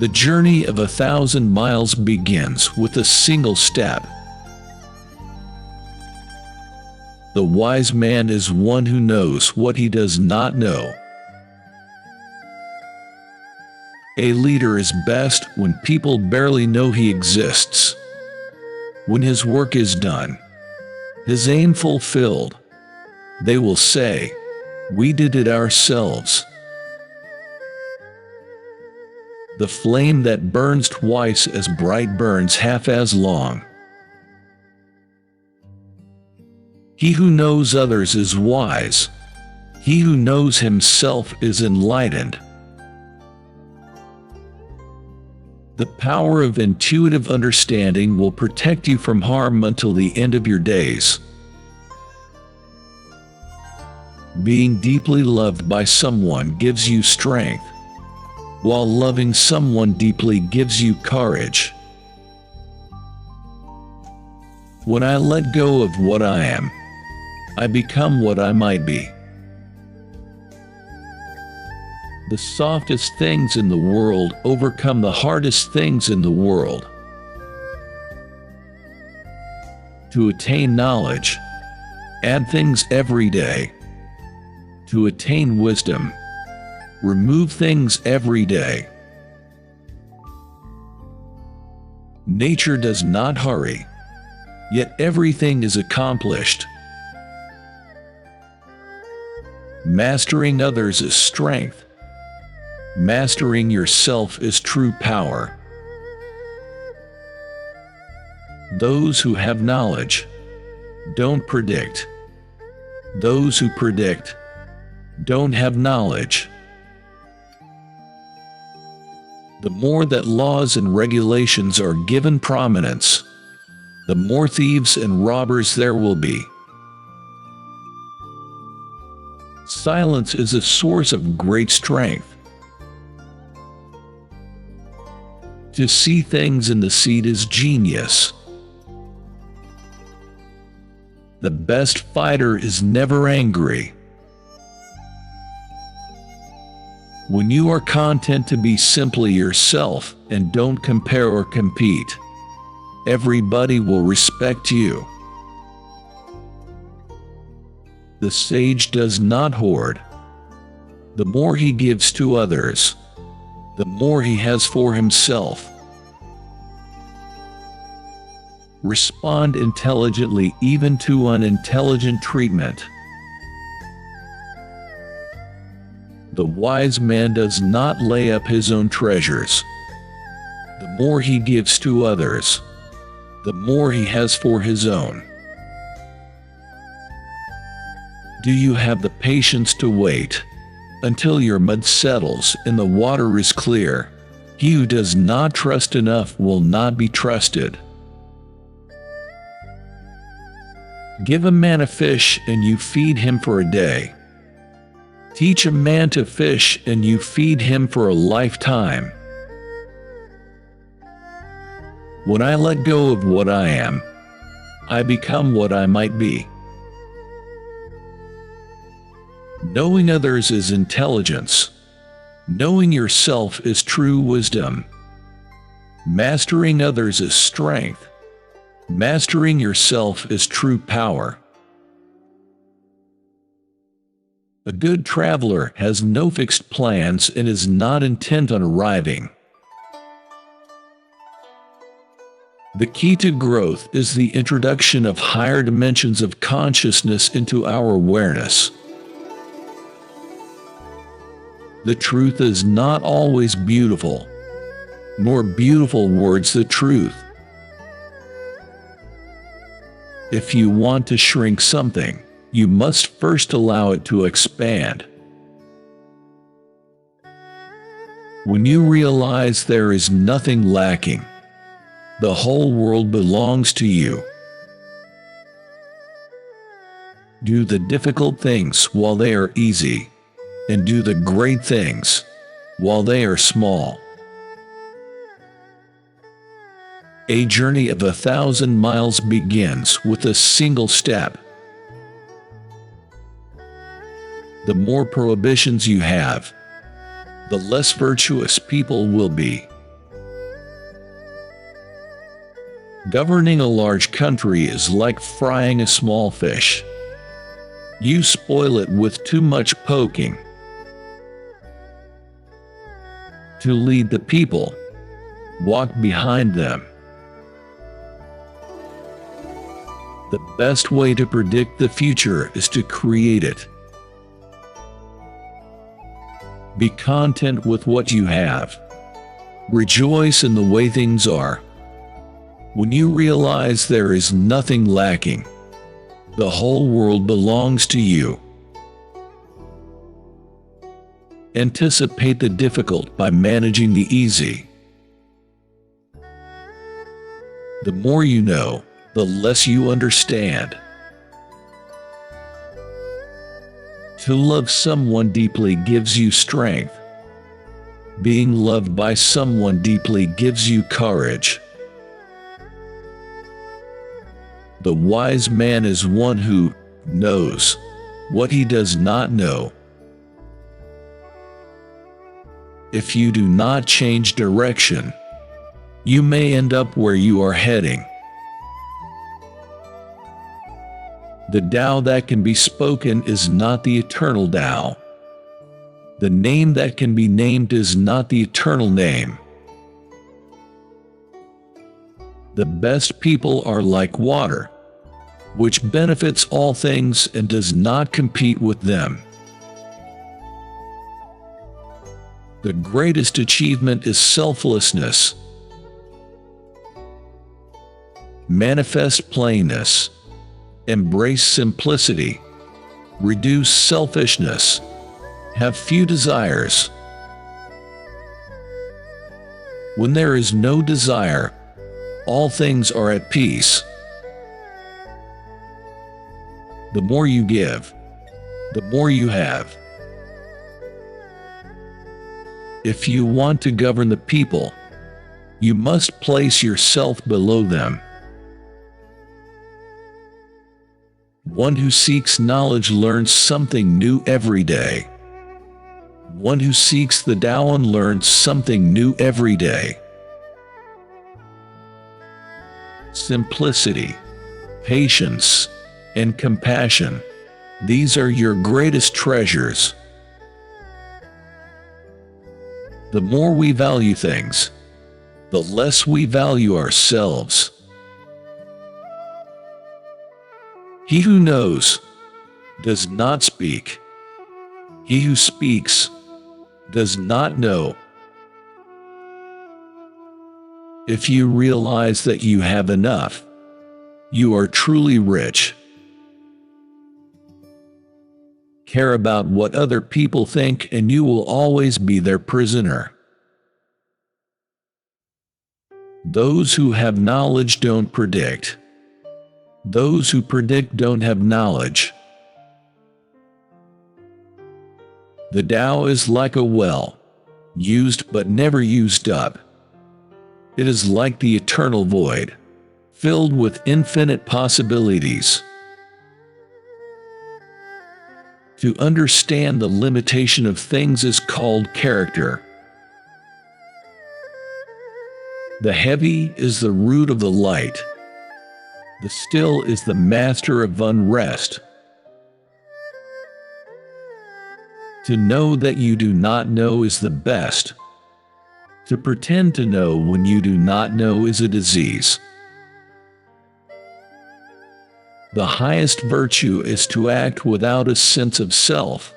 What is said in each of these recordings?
The journey of 1,000 miles begins with a single step. The wise man is one who knows what he does not know. A leader is best when people barely know he exists. When his work is done, his aim fulfilled, they will say, "We did it ourselves." The flame that burns twice as bright burns half as long. He who knows others is wise. He who knows himself is enlightened. The power of intuitive understanding will protect you from harm until the end of your days. Being deeply loved by someone gives you strength, while loving someone deeply gives you courage. When I let go of what I am, I become what I might be. The softest things in the world overcome the hardest things in the world. To attain knowledge, add things every day. To attain wisdom, remove things every day. Nature does not hurry, yet everything is accomplished. Mastering others is strength. Mastering yourself is true power. Those who have knowledge don't predict. Those who predict don't have knowledge. The more that laws and regulations are given prominence, the more thieves and robbers there will be. Silence is a source of great strength. To see things in the seed is genius. The best fighter is never angry. When you are content to be simply yourself and don't compare or compete, everybody will respect you. The sage does not hoard. The more he gives to others, the more he has for himself. Respond intelligently even to unintelligent treatment. The wise man does not lay up his own treasures. The more he gives to others, the more he has for his own. Do you have the patience to wait until your mud settles and the water is clear? He who does not trust enough will not be trusted. Give a man a fish and you feed him for a day. Teach a man to fish and you feed him for a lifetime. When I let go of what I am, I become what I might be. Knowing others is intelligence. Knowing yourself is true wisdom. Mastering others is strength. Mastering yourself is true power. A good traveler has no fixed plans and is not intent on arriving. The key to growth is the introduction of higher dimensions of consciousness into our awareness. The truth is not always beautiful, nor beautiful words the truth. If you want to shrink something, you must first allow it to expand. When you realize there is nothing lacking, the whole world belongs to you. Do the difficult things while they are easy, and do the great things while they are small. A journey of 1,000 miles begins with a single step. The more prohibitions you have, the less virtuous people will be. Governing a large country is like frying a small fish. You spoil it with too much poking. To lead the people, walk behind them. The best way to predict the future is to create it. Be content with what you have. Rejoice in the way things are. When you realize there is nothing lacking, the whole world belongs to you. Anticipate the difficult by managing the easy. The more you know, the less you understand. To love someone deeply gives you strength. Being loved by someone deeply gives you courage. The wise man is one who knows what he does not know. If you do not change direction, you may end up where you are heading. The Tao that can be spoken is not the eternal Tao. The name that can be named is not the eternal name. The best people are like water, which benefits all things and does not compete with them. The greatest achievement is selflessness. Manifest plainness. Embrace simplicity. Reduce selfishness. Have few desires. When there is no desire, all things are at peace. The more you give, the more you have. If you want to govern the people, you must place yourself below them. One who seeks knowledge learns something new every day. One who seeks the Tao learns something new every day. Simplicity, patience, and compassion. These are your greatest treasures. The more we value things, the less we value ourselves. He who knows does not speak. He who speaks does not know. If you realize that you have enough, you are truly rich. Care about what other people think and you will always be their prisoner. Those who have knowledge don't predict. Those who predict don't have knowledge. The Tao is like a well, used but never used up. It is like the eternal void, filled with infinite possibilities. To understand the limitation of things is called character. The heavy is the root of the light. The still is the master of unrest. To know that you do not know is the best. To pretend to know when you do not know is a disease. The highest virtue is to act without a sense of self.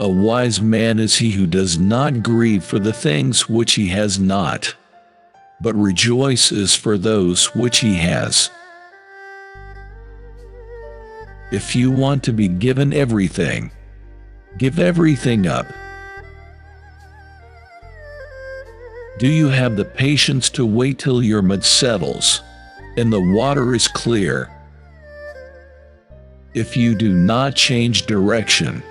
A wise man is he who does not grieve for the things which he has not, but rejoices for those which he has. If you want to be given everything, give everything up. Do you have the patience to wait till your mud settles and the water is clear? If you do not change direction,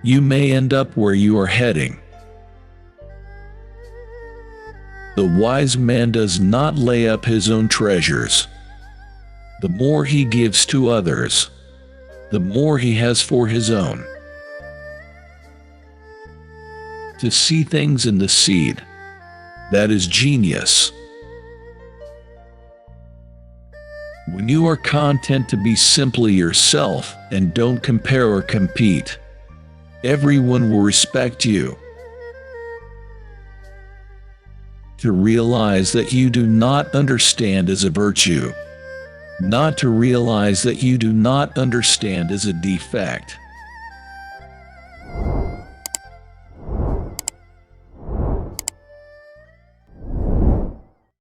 you may end up where you are heading. The wise man does not lay up his own treasures. The more he gives to others, the more he has for his own. To see things in the seed That is genius. When you are content to be simply yourself and don't compare or compete, everyone will respect you. To realize that you do not understand is a virtue. Not to realize that you do not understand is a defect.